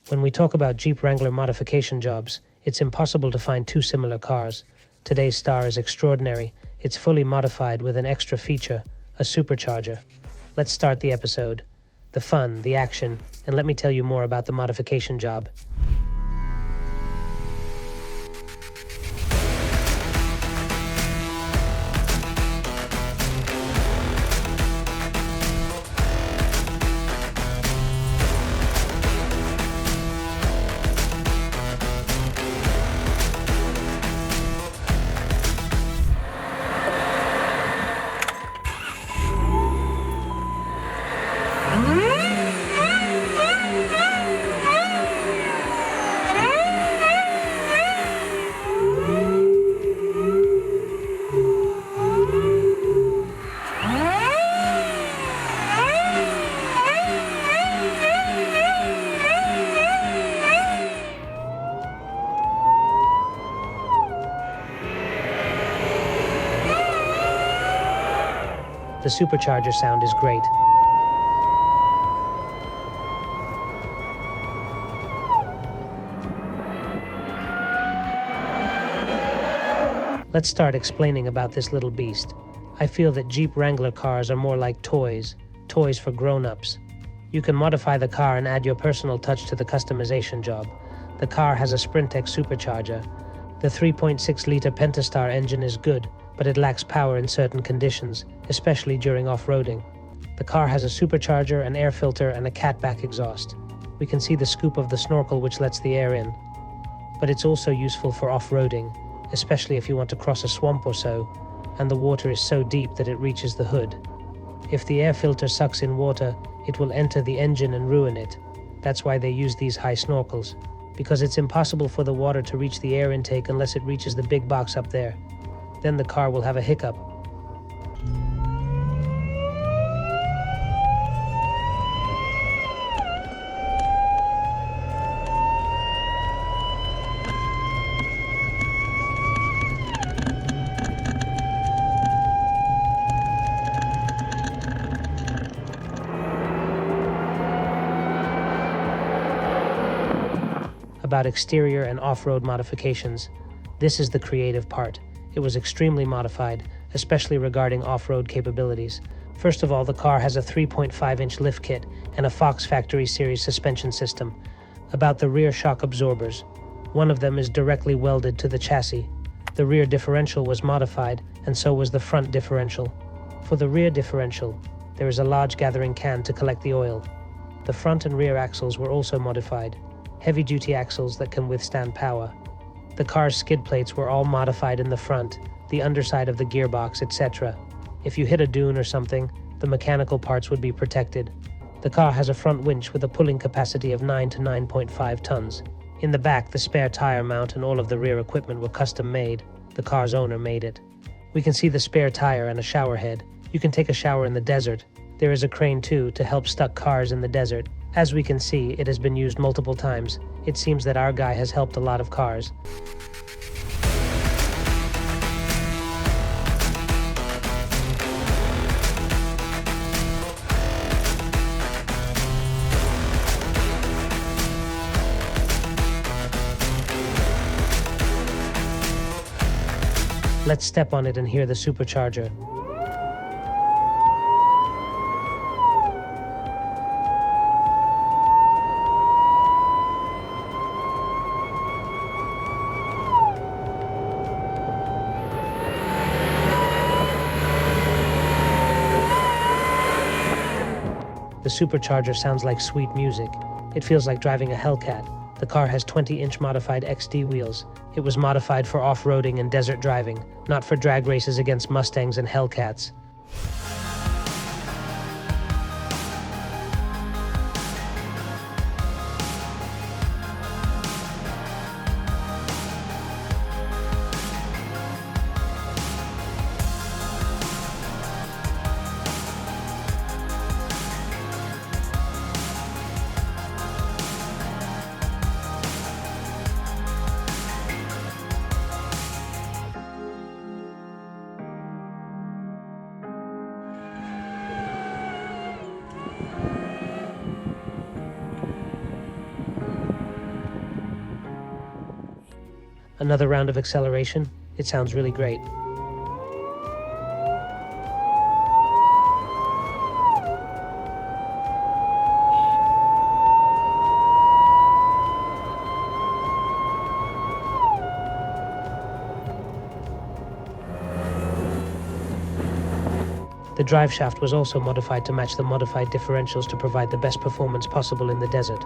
When we talk about Jeep Wrangler modification jobs, it's impossible to find two similar cars. Today's star is extraordinary. It's fully modified with an extra feature, a supercharger. Let's start the episode. The fun, the action, and let me tell you more about the modification job. The supercharger sound is great. Let's start explaining about this little beast. I feel that Jeep Wrangler cars are more like toys for grown-ups. You can modify the car and add your personal touch to the customization job. The car has a Sprintex supercharger. The 3.6-liter Pentastar engine is good, but it lacks power in certain conditions, especially during off-roading. The car has a supercharger, an air filter, and a catback exhaust. We can see the scoop of the snorkel which lets the air in. But it's also useful for off-roading, especially if you want to cross a swamp or so, and the water is so deep that it reaches the hood. If the air filter sucks in water, it will enter the engine and ruin it. That's why they use these high snorkels, because it's impossible for the water to reach the air intake unless it reaches the big box up there. Then the car will have a hiccup. About exterior and off-road modifications, this is the creative part. It was extremely modified, especially regarding off-road capabilities. First of all, the car has a 3.5-inch lift kit and a Fox Factory Series suspension system. About the rear shock absorbers, one of them is directly welded to the chassis. The rear differential was modified, and so was the front differential. For the rear differential, there is a large gathering can to collect the oil. The front and rear axles were also modified, heavy-duty axles that can withstand power. The car's skid plates were all modified in the front, the underside of the gearbox, etc. If you hit a dune or something, the mechanical parts would be protected. The car has a front winch with a pulling capacity of 9 to 9.5 tons. In the back, the spare tire mount and all of the rear equipment were custom made. The car's owner made it. We can see the spare tire and a shower head. You can take a shower in the desert. There is a crane too to help stuck cars in the desert. As we can see, it has been used multiple times. It seems that our guy has helped a lot of cars. Let's step on it and hear the supercharger. The supercharger sounds like sweet music. It feels like driving a Hellcat. The car has 20-inch modified XD wheels. It was modified for off-roading and desert driving, not for drag races against Mustangs and Hellcats. Another round of acceleration? It sounds really great. The drive shaft was also modified to match the modified differentials to provide the best performance possible in the desert.